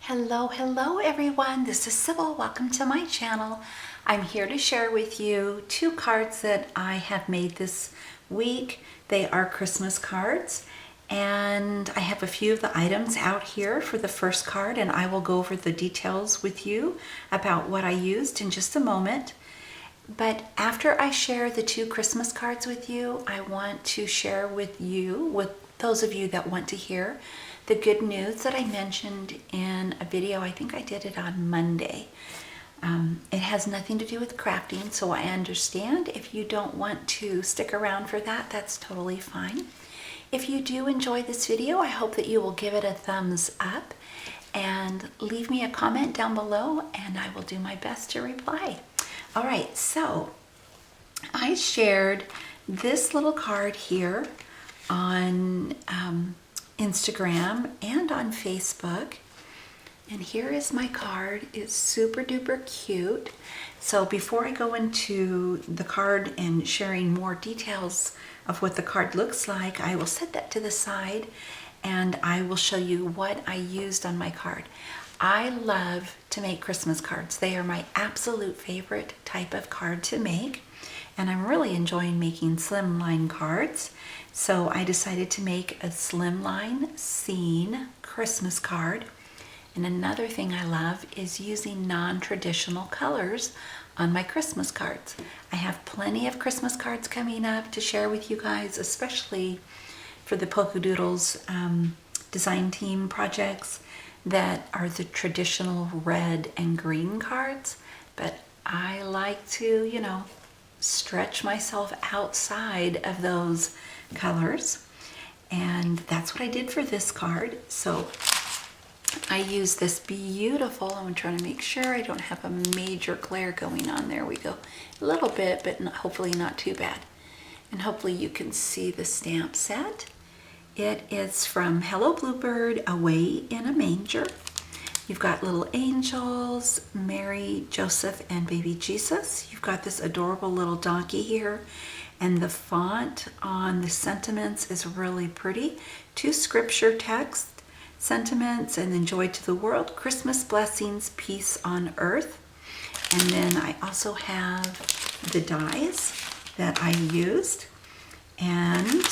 Hello everyone. This is Sybil. Welcome to my channel. I'm here to share with you two cards that I have made this week. They are Christmas cards, and I have a few of the items out here for the first card, and I will go over the details with you about what I used in just a moment. But after I share the two Christmas cards with you, I want to share with you, with those of you that want to hear, the good news that I mentioned in a video. I think I did it on Monday. It has nothing to do with crafting, so I understand if you don't want to stick around for that, that's totally fine. If you do enjoy this video, I hope that you will give it a thumbs up and leave me a comment down below, and I will do my best to reply. All right, so I shared this little card here on Instagram and on Facebook, and here is my card. It's super duper cute. So before I go into the card and sharing more details of what the card looks like, I will set that to the side and I will show you what I used on my card. I love to make Christmas cards. They are my absolute favorite type of card to make, and I'm really enjoying making slimline cards. So I decided to make a slimline scene Christmas card. And another thing I love is using non-traditional colors on my Christmas cards. I have plenty of Christmas cards coming up to share with you guys, especially for the Polka Doodles design team projects that are the traditional red and green cards. But I like to, stretch myself outside of those colors, and that's what I did for this card. So I use this beautiful, I'm trying to make sure I don't have a major glare going on. There we go, a little bit, but hopefully not too bad. And hopefully you can see the stamp set. It is from Hello Bluebird, Away in a Manger. You've got little angels, Mary, Joseph, and baby Jesus. You've got this adorable little donkey here, and the font on the sentiments is really pretty. Two scripture text sentiments, and then joy to the world, Christmas blessings, peace on earth. And then I also have the dies that I used, and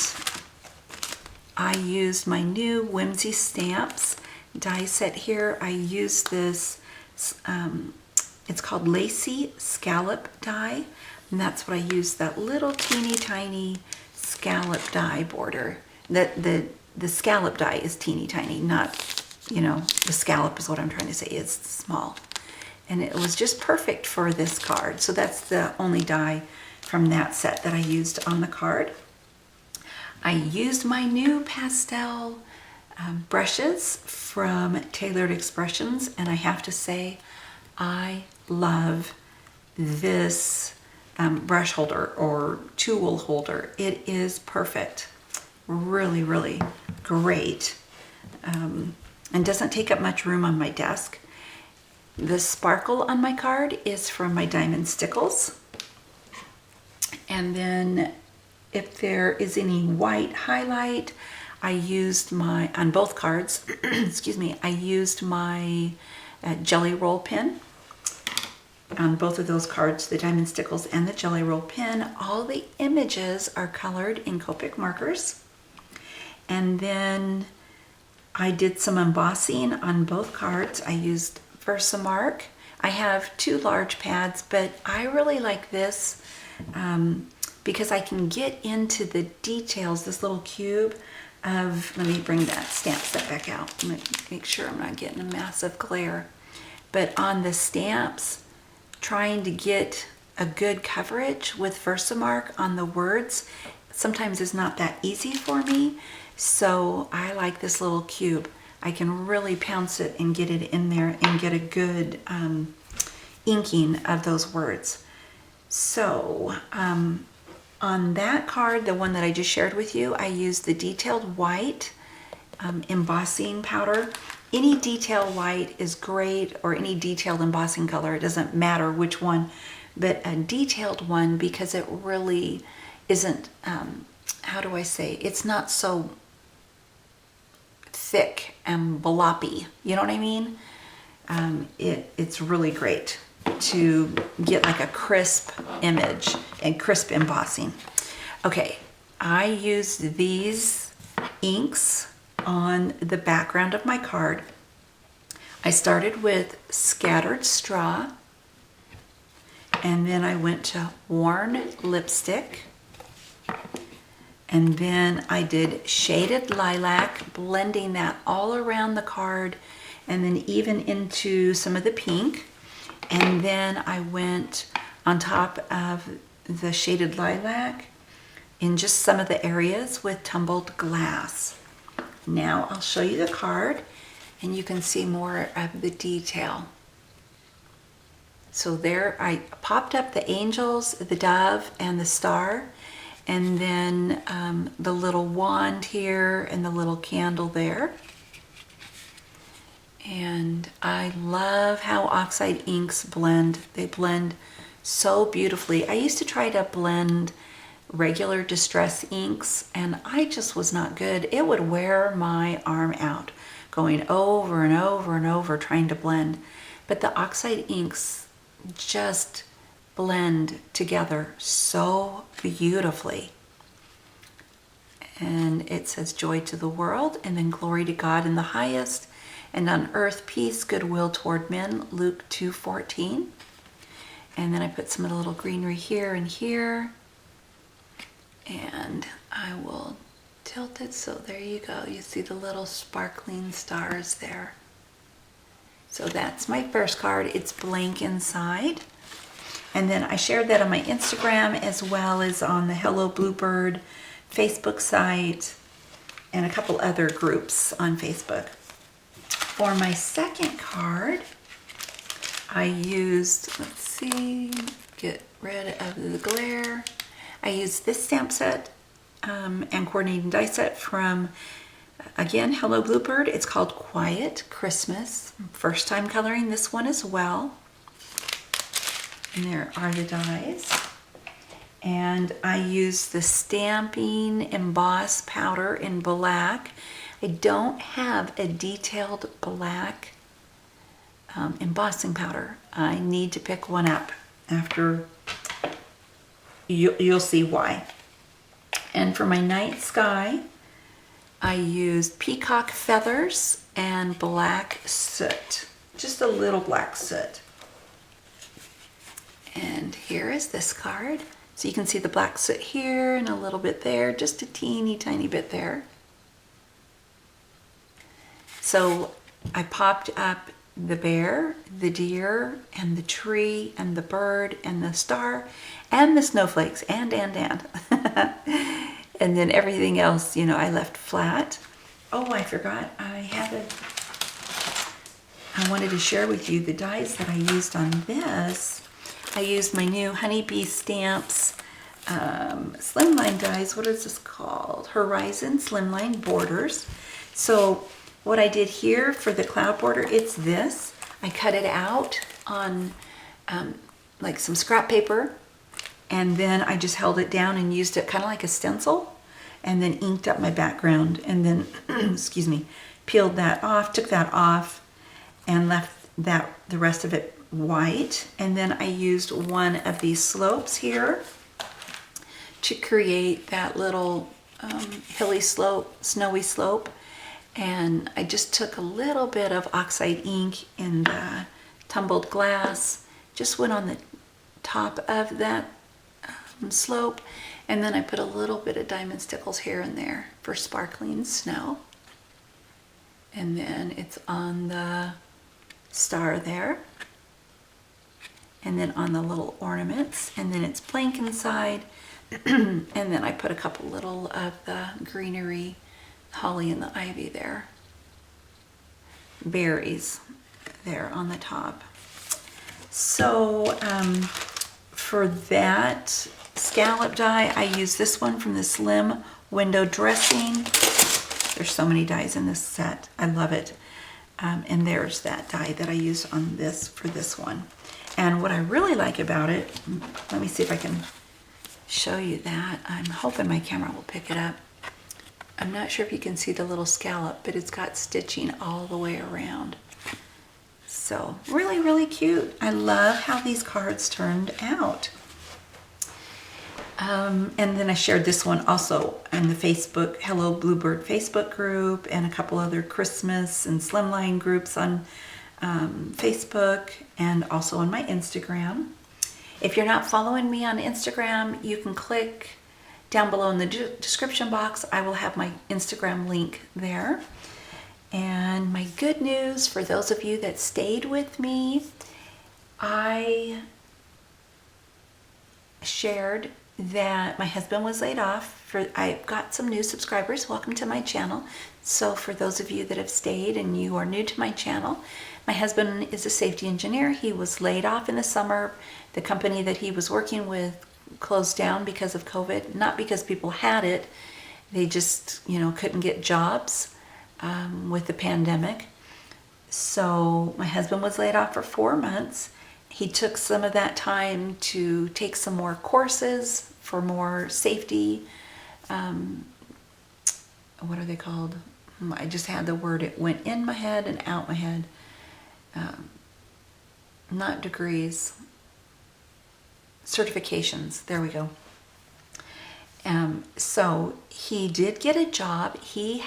I used my new Whimsy Stamps die set here. I used this, it's called Lacy Scallop die, and that's what I used, that little teeny tiny scallop die border. The scallop die is teeny tiny, not, the scallop is what I'm trying to say, it's small. And it was just perfect for this card. So that's the only die from that set that I used on the card. I used my new pastel brushes from Tailored Expressions, and I have to say I love this brush holder or tool holder. It is perfect, really, really great, and doesn't take up much room on my desk. The sparkle on my card is from my Diamond Stickles, and then if there is any white highlight, I used on both cards, excuse me, I used my Jelly Roll pen on both of those cards, the Diamond Stickles and the Jelly Roll pen. All the images are colored in Copic markers. And then I did some embossing on both cards. I used Versamark. I have two large pads, but I really like this because I can get into the details, this little cube of, let me bring that stamp set back out. I'm gonna make sure I'm not getting a massive glare. But on the stamps, trying to get a good coverage with Versamark on the words sometimes is not that easy for me. So I like this little cube. I can really pounce it and get it in there and get a good inking of those words. So on that card, the one that I just shared with you, I used the detailed white embossing powder. Any detail white is great, or any detailed embossing color. It doesn't matter which one, but a detailed one, because it really isn't, how do I say, it's not so thick and bloppy. You know what I mean? it's really great to get like a crisp image and crisp embossing. Okay, I used these inks on the background of my card. I started with Scattered Straw, and then I went to Worn Lipstick, and then I did Shaded Lilac, blending that all around the card and then even into some of the pink. And then I went on top of the Shaded Lilac in just some of the areas with Tumbled Glass. Now I'll show you the card and you can see more of the detail. So there I popped up the angels, the dove, and the star, and then the little wand here and the little candle there. And I love how oxide inks blend. They blend so beautifully. I used to try to blend regular distress inks and I just was not good. It would wear my arm out going over and over and over trying to blend. But the oxide inks just blend together so beautifully. And it says joy to the world, and then glory to God in the highest, and on earth peace, goodwill toward men, Luke 2:14. And then I put some of the little greenery here and here, and I will tilt it so there you go. You see the little sparkling stars there. So that's my first card. It's blank inside. And then I shared that on my Instagram as well as on the Hello Bluebird Facebook site and a couple other groups on Facebook. For my second card, I used, let's see, get rid of the glare. I used this stamp set and coordinating die set from, again, Hello Bluebird. It's called Quiet Christmas. First time coloring this one as well. And there are the dies. And I used the Stamping Emboss powder in black. I don't have a detailed black embossing powder. I need to pick one up after. You'll see why. And for my night sky, I used peacock feathers and black soot. Just a little black soot. And here is this card. So you can see the black soot here and a little bit there, just a teeny tiny bit there. So I popped up the bear, the deer, and the tree, and the bird, and the star, and the snowflakes, and. And then everything else, you know, I left flat. Oh, I forgot, I wanted to share with you the dies that I used on this. I used my new Honeybee Stamps Slimline dies. What is this called? Horizon Slimline Borders. So what I did here for the cloud border, it's this. I cut it out on like some scrap paper, and then I just held it down and used it kind of like a stencil, and then inked up my background, and then, excuse me, peeled that off, took that off, and left that the rest of it white. And then I used one of these slopes here to create that little hilly slope, snowy slope. And I just took a little bit of oxide ink in the tumbled glass, just went on the top of that slope, and then I put a little bit of diamond stickles here and there for sparkling snow. And then it's on the star there, and then on the little ornaments, and then it's blank inside. And then I put a couple little of the greenery, holly and the ivy there, berries there on the top. So for that scallop die, I use this one from the Slim Window Dressing. There's so many dies in this set. I love it. And there's that die that I used on this for this one. And what I really like about it, let me see if I can show you that. I'm hoping my camera will pick it up. I'm not sure if you can see the little scallop, but it's got stitching all the way around. So really, really cute. I love how these cards turned out. And then I shared this one also in the Facebook Hello Bluebird Facebook group and a couple other Christmas and Slimline groups on Facebook and also on my Instagram. If you're not following me on Instagram, you can click down below in the description box. I will have my Instagram link there. And my good news for those of you that stayed with me, I shared that my husband was laid off. I got some new subscribers. Welcome to my channel. So for those of you that have stayed and you are new to my channel, my husband is a safety engineer. He was laid off in the summer. The company that he was working with closed down because of COVID, not because people had it. They just, couldn't get jobs with the pandemic. So my husband was laid off for 4 months. He took some of that time to take some more courses for more safety. What are they called? I just had the word. It went in my head and out my head. Not degrees. Certifications. There we go. So he did get a job. He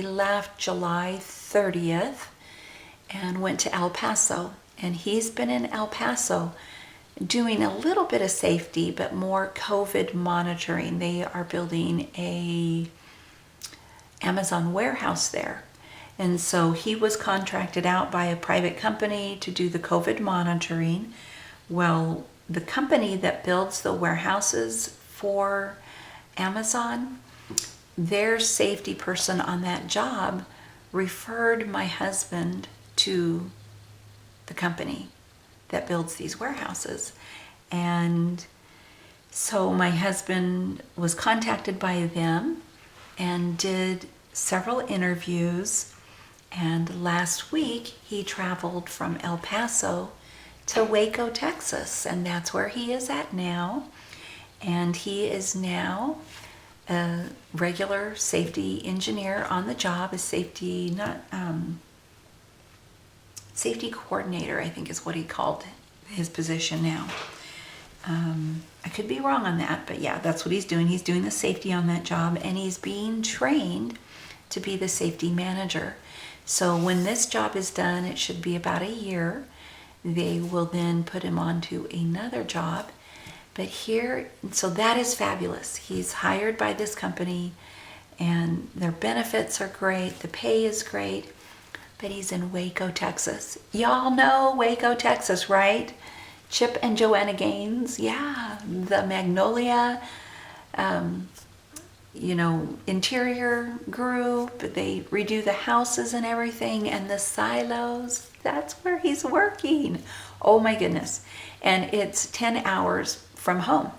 left July 30th and went to El Paso. And he's been in El Paso doing a little bit of safety, but more COVID monitoring. They are building a Amazon warehouse there. And so he was contracted out by a private company to do the COVID monitoring. Well, the company that builds the warehouses for Amazon, their safety person on that job referred my husband to the company that builds these warehouses. And so my husband was contacted by them and did several interviews. And last week he traveled from El Paso to Waco, Texas, and that's where he is at now. And he is now a regular safety engineer on the job, a safety coordinator, I think is what he called his position now. I could be wrong on that, but yeah, that's what he's doing. He's doing the safety on that job, and he's being trained to be the safety manager. So when this job is done, it should be about a year. They will then put him on to another job. But so that is fabulous. He's hired by this company, and their benefits are great. The pay is great. But he's in Waco, Texas. Y'all know Waco, Texas, right? Chip and Joanna Gaines. Yeah, the Magnolia, interior group. They redo the houses and everything, and the silos. That's where he's working. Oh my goodness. And it's 10 hours from home.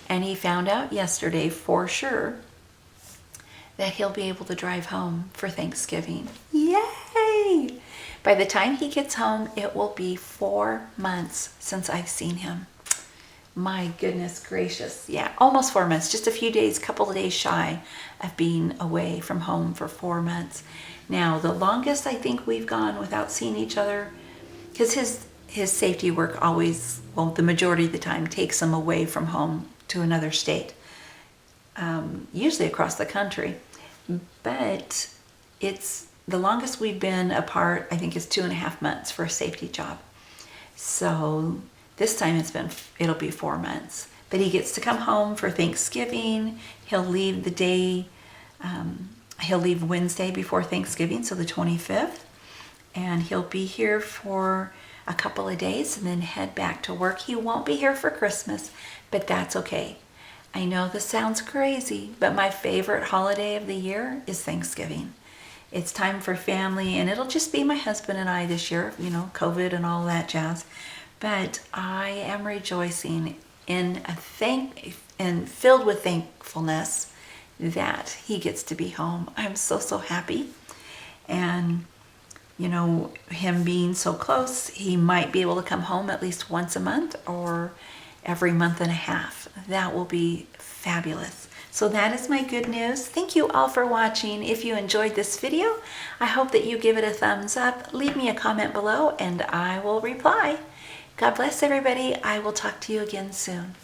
And he found out yesterday for sure that he'll be able to drive home for Thanksgiving. Yay! By the time he gets home, it will be 4 months since I've seen him. My goodness gracious. Yeah, almost 4 months. Just a few days, couple of days shy of being away from home for 4 months. Now, the longest I think we've gone without seeing each other, because his safety work always, the majority of the time, takes him away from home to another state. Usually across the country. But it's the longest we've been apart, I think, is 2.5 months for a safety job. So this time it'll be 4 months. But he gets to come home for Thanksgiving. He'll leave the day, he'll leave Wednesday before Thanksgiving, so the 25th. And he'll be here for a couple of days and then head back to work. He won't be here for Christmas, but that's okay. I know this sounds crazy, but my favorite holiday of the year is Thanksgiving. It's time for family, and it'll just be my husband and I this year, COVID and all that jazz. But I am rejoicing and filled with thankfulness that he gets to be home. I'm so, so happy. And, him being so close, he might be able to come home at least once a month or every month and a half. That will be fabulous. So that is my good news. Thank you all for watching. If you enjoyed this video, I hope that you give it a thumbs up. Leave me a comment below and I will reply. God bless everybody. I will talk to you again soon.